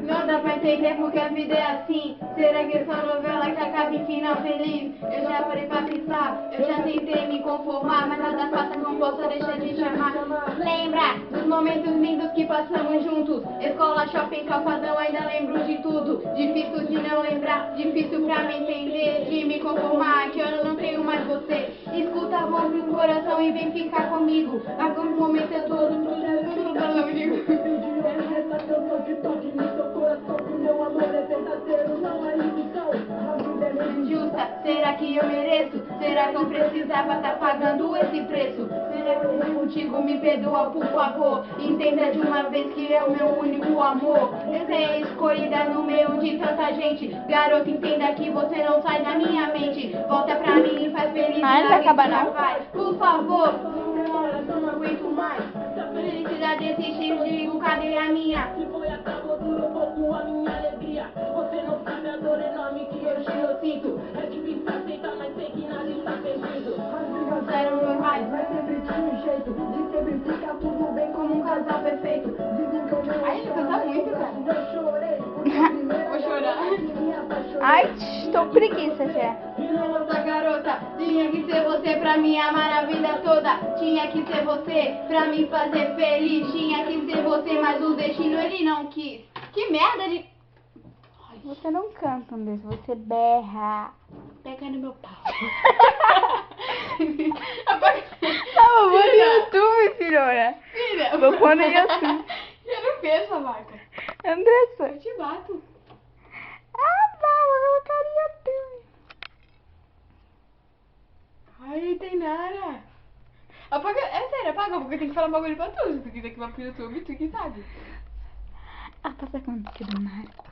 Não dá pra entender porque a vida é assim. Será que essa novela que acaba em final feliz? Eu já parei pra pensar, eu já tentei me conformar, mas nada faça, não posso deixar de te amar. Lembra dos momentos lindos que passamos juntos? Escola, shopping, calçadão, ainda lembro de tudo. Difícil de não lembrar, difícil pra me entender, de me conformar, que eu não tenho mais você. Escuta a voz do coração e vem ficar comigo. Agora o momento é todo, tudo falando comigo. Justa, será que eu mereço? Será que eu precisava estar pagando esse preço? Será que eu contigo me perdoa, por favor? Entenda de uma vez que é o meu único amor. Essa é a escolhida no meio de tanta gente. Garoto, entenda que você não sai da minha mente. Volta pra mim e faz feliz. Não vai acabar não? Por favor, eu não aguento mais. Felicidade existe, eu digo, cadê a minha? Se foi acabou, durou pouco a minha alegria. Você não sabe a dor enorme que eu sinto. É difícil aceitar, mas sei que nada está perdido. As brigas eram normais, mas sempre tinha um jeito de sempre ficar tudo bem como um casal perfeito. Dizem que eu não. Ai, ele canta muito, cara. Eu chorei, vou chorar. Ai, tô preguiça já. Nossa garota, tinha que ser você pra me amar a vida toda. Tinha que ser você pra me fazer feliz. Tinha que ser você, mas o destino ele não quis. Que merda de... Você não canta um desse, você berra. Pega no meu pau. Eu vou no YouTube, filhona. Filha, Vou pôr no YouTube. eu não fiz essa marca. Andressa. Eu te bato. Ah, não, eu colocar no YouTube. Ai, não tem nada. Apaga, é sério, apaga, porque tem que falar um bagulho pra tudo. Se tu quiser que vá pro YouTube, tu que sabe. Ah, passa a conta do Marco.